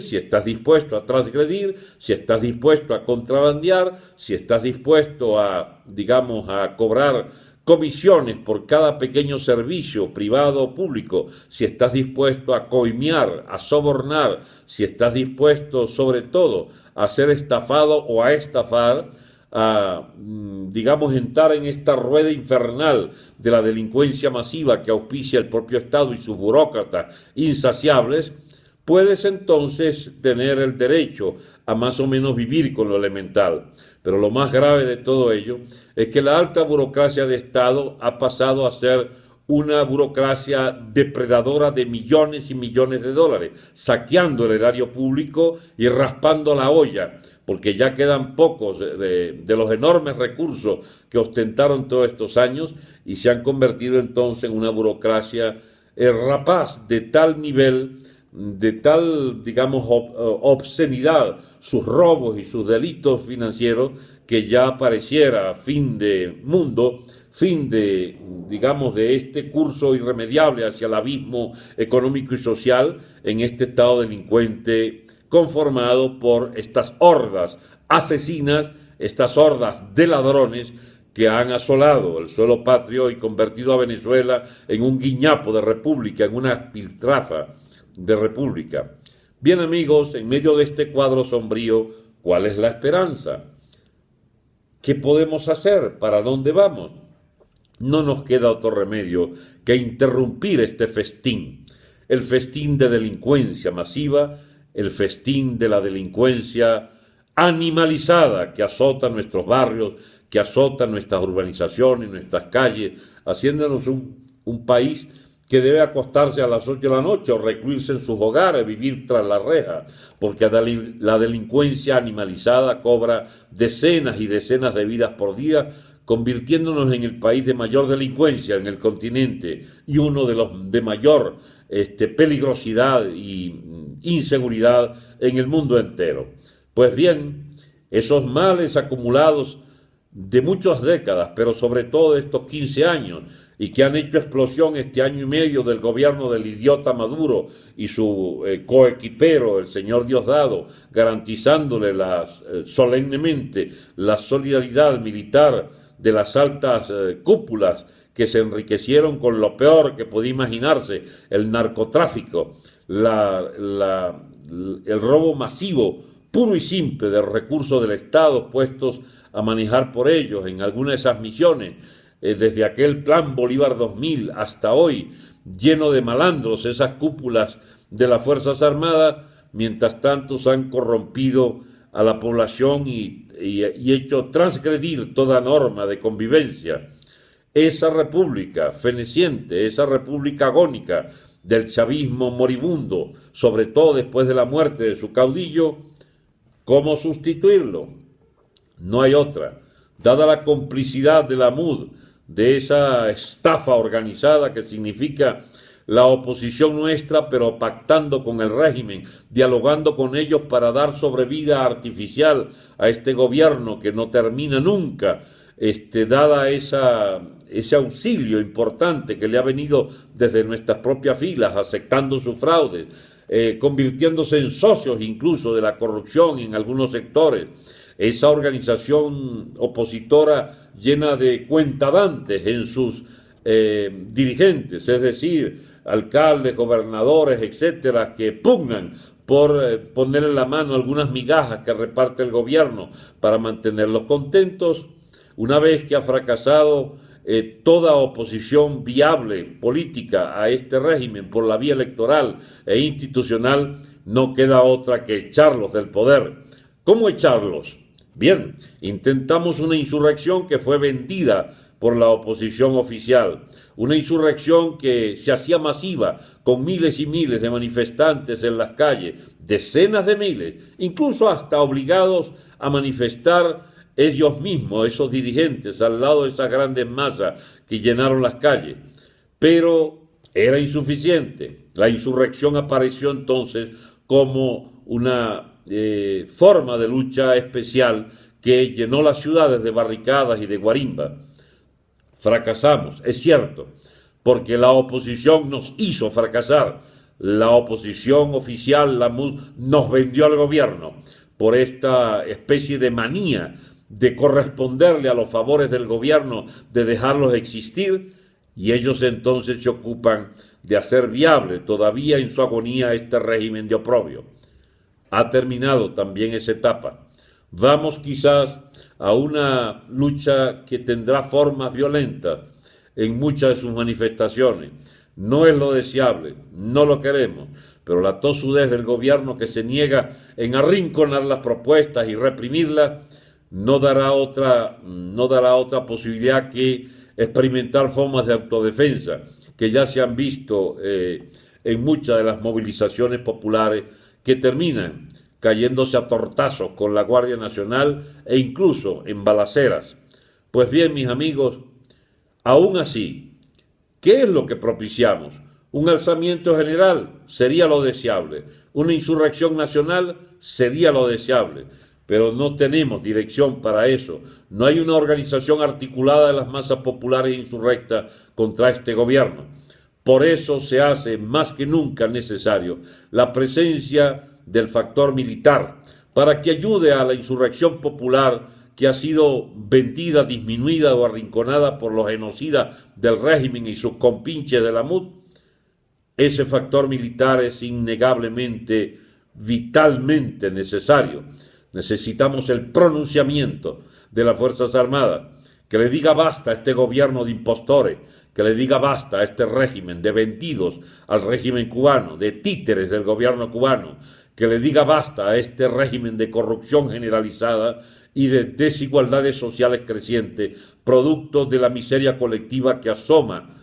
si estás dispuesto a transgredir, si estás dispuesto a contrabandear, si estás dispuesto a, digamos, a cobrar comisiones por cada pequeño servicio privado o público, si estás dispuesto a coimear, a sobornar, si estás dispuesto sobre todo a ser estafado o a estafar, a, digamos, entrar en esta rueda infernal de la delincuencia masiva que auspicia el propio Estado y sus burócratas insaciables, puedes entonces tener el derecho a más o menos vivir con lo elemental. Pero lo más grave de todo ello es que la alta burocracia de Estado ha pasado a ser una burocracia depredadora de millones y millones de dólares, saqueando el erario público y raspando la olla, porque ya quedan pocos de los enormes recursos que ostentaron todos estos años y se han convertido entonces en una burocracia rapaz de tal nivel, de tal, digamos, obscenidad, sus robos y sus delitos financieros, que ya pareciera fin de mundo, fin de, digamos, de este curso irremediable hacia el abismo económico y social en este estado delincuente conformado por estas hordas asesinas, estas hordas de ladrones que han asolado el suelo patrio y convertido a Venezuela en un guiñapo de república, en una piltrafa de república. Bien, amigos, en medio de este cuadro sombrío, ¿cuál es la esperanza? ¿Qué podemos hacer? ¿Para dónde vamos? No nos queda otro remedio que interrumpir este festín, el festín de delincuencia masiva, el festín de la delincuencia animalizada que azota nuestros barrios, que azota nuestras urbanizaciones, nuestras calles, haciéndonos un país que debe acostarse a las 8 de la noche o recluirse en sus hogares, vivir tras la reja, porque la delincuencia animalizada cobra decenas y decenas de vidas por día, convirtiéndonos en el país de mayor delincuencia en el continente y uno de los de mayor peligrosidad y inseguridad en el mundo entero. Pues bien, esos males acumulados de muchas décadas, pero sobre todo de estos 15 años, y que han hecho explosión este año y medio del gobierno del idiota Maduro y su coequipero, el señor Diosdado, garantizándole solemnemente la solidaridad militar de las altas cúpulas que se enriquecieron con lo peor que podía imaginarse, el narcotráfico, el robo masivo, puro y simple, de recursos del Estado puestos a manejar por ellos en algunas de esas misiones, desde aquel plan Bolívar 2000 hasta hoy, lleno de malandros, esas cúpulas de las Fuerzas Armadas, mientras tanto se han corrompido a la población y hecho transgredir toda norma de convivencia. Esa república feneciente, esa república agónica del chavismo moribundo, sobre todo después de la muerte de su caudillo, ¿cómo sustituirlo? No hay otra. Dada la complicidad de la MUD, de esa estafa organizada que significa la oposición nuestra, pero pactando con el régimen, dialogando con ellos para dar sobrevida artificial a este gobierno que no termina nunca, dada ese auxilio importante que le ha venido desde nuestras propias filas, aceptando su fraude, convirtiéndose en socios incluso de la corrupción en algunos sectores. Esa organización opositora llena de cuentadantes en sus dirigentes, es decir, alcaldes, gobernadores, etcétera, que pugnan por ponerle la mano a algunas migajas que reparte el gobierno para mantenerlos contentos. Una vez que ha fracasado toda oposición viable política a este régimen por la vía electoral e institucional, no queda otra que echarlos del poder. ¿Cómo echarlos? Bien, intentamos una insurrección que fue vendida por la oposición oficial, una insurrección que se hacía masiva, con miles y miles de manifestantes en las calles, decenas de miles, incluso hasta obligados a manifestar ellos mismos, esos dirigentes, al lado de esas grandes masas que llenaron las calles. Pero era insuficiente. La insurrección apareció entonces como una forma de lucha especial que llenó las ciudades de barricadas y de guarimbas. Fracasamos, es cierto, porque la oposición nos hizo fracasar, la oposición oficial, la MUD, nos vendió al gobierno por esta especie de manía de corresponderle a los favores del gobierno, de dejarlos existir, y ellos entonces se ocupan de hacer viable todavía en su agonía este régimen de oprobio. Ha terminado también esa etapa. Vamos quizás a una lucha que tendrá formas violentas en muchas de sus manifestaciones. No es lo deseable, no lo queremos, pero la tosudez del gobierno que se niega en arrinconar las propuestas y reprimirlas no dará otra posibilidad que experimentar formas de autodefensa que ya se han visto en muchas de las movilizaciones populares que terminan cayéndose a tortazos con la Guardia Nacional e incluso en balaceras. Pues bien, mis amigos, aún así, ¿qué es lo que propiciamos? Un alzamiento general sería lo deseable, una insurrección nacional sería lo deseable, pero no tenemos dirección para eso. No hay una organización articulada de las masas populares insurrectas contra este gobierno. Por eso se hace más que nunca necesario la presencia del factor militar para que ayude a la insurrección popular que ha sido vendida, disminuida o arrinconada por los genocidas del régimen y sus compinches de la MUD. Ese factor militar es innegablemente, vitalmente necesario. Necesitamos el pronunciamiento de las Fuerzas Armadas, que le diga basta a este gobierno de impostores, que le diga basta a este régimen de vendidos al régimen cubano, de títeres del gobierno cubano, que le diga basta a este régimen de corrupción generalizada y de desigualdades sociales crecientes, producto de la miseria colectiva que asoma,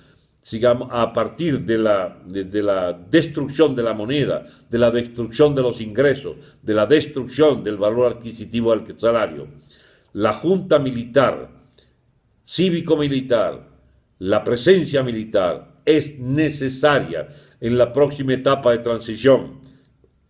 digamos, a partir de la destrucción de la moneda, de la destrucción de los ingresos, de la destrucción del valor adquisitivo del salario. La junta militar, cívico-militar, la presencia militar es necesaria en la próxima etapa de transición.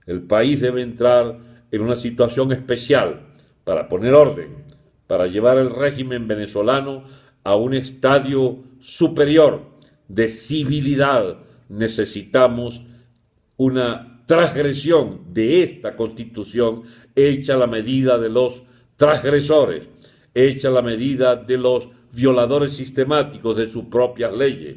El país debe entrar en una situación especial para poner orden, para llevar el régimen venezolano a un estadio superior de civilidad. Necesitamos una transgresión de esta Constitución hecha a la medida de los transgresores, hecha a la medida de los violadores sistemáticos de sus propias leyes.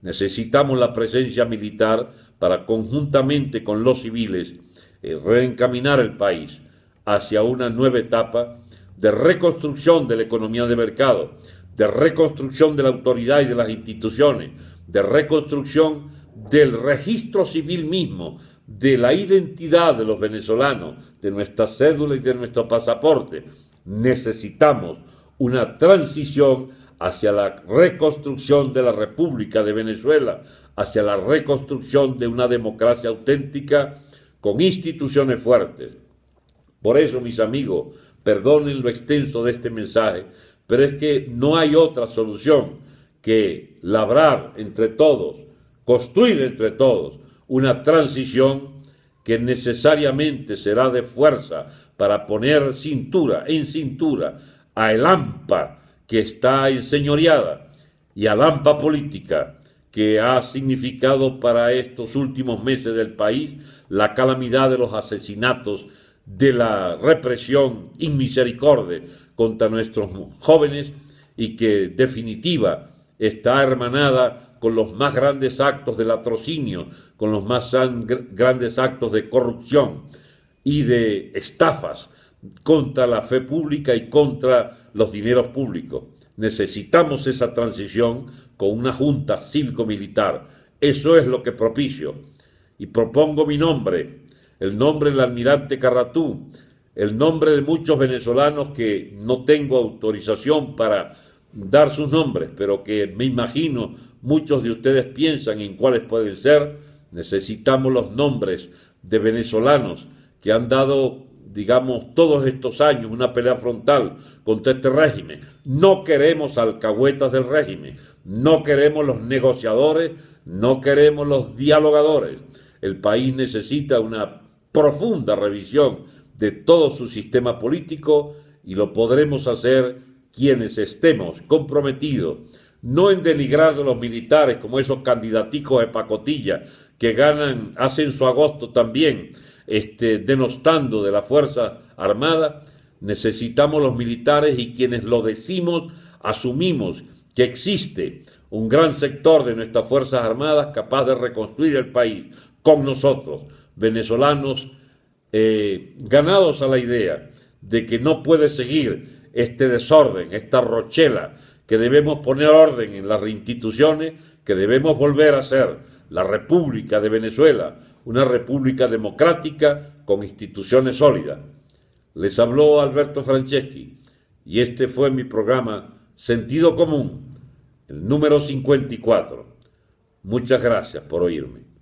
Necesitamos la presencia militar para, conjuntamente con los civiles, reencaminar el país hacia una nueva etapa de reconstrucción de la economía de mercado, de reconstrucción de la autoridad y de las instituciones, de reconstrucción del registro civil mismo, de la identidad de los venezolanos, de nuestra cédula y de nuestro pasaporte. Necesitamos una transición hacia la reconstrucción de la República de Venezuela, hacia la reconstrucción de una democracia auténtica con instituciones fuertes. Por eso, mis amigos, perdonen lo extenso de este mensaje, pero es que no hay otra solución que labrar entre todos, construir entre todos una transición que necesariamente será de fuerza para poner cintura en cintura a el AMPA que está enseñoreada y al AMPA política que ha significado para estos últimos meses del país la calamidad de los asesinatos, de la represión inmisericordia contra nuestros jóvenes y que en definitiva está hermanada con los más grandes actos de latrocinio, con los más grandes actos de corrupción y de estafas contra la fe pública y contra los dineros públicos. Necesitamos esa transición con una junta cívico-militar. Eso es lo que propicio. Y propongo mi nombre, el nombre del almirante Carratú, el nombre de muchos venezolanos que no tengo autorización para dar sus nombres, pero que me imagino muchos de ustedes piensan en cuáles pueden ser. Necesitamos los nombres de venezolanos que han dado, digamos, todos estos años una pelea frontal contra este régimen. No queremos alcahuetas del régimen, no queremos los negociadores, no queremos los dialogadores. El país necesita una profunda revisión de todo su sistema político y lo podremos hacer quienes estemos comprometidos, no en denigrar a los militares como esos candidaticos de pacotilla que hacen su agosto también, denostando de las Fuerzas Armadas, necesitamos los militares y quienes lo decimos, asumimos que existe un gran sector de nuestras Fuerzas Armadas capaz de reconstruir el país con nosotros, venezolanos, ganados a la idea de que no puede seguir este desorden, esta rochela, que debemos poner orden en las instituciones, que debemos volver a ser la República de Venezuela, una república democrática con instituciones sólidas. Les habló Alberto Franceschi y este fue mi programa Sentido Común, el número 54. Muchas gracias por oírme.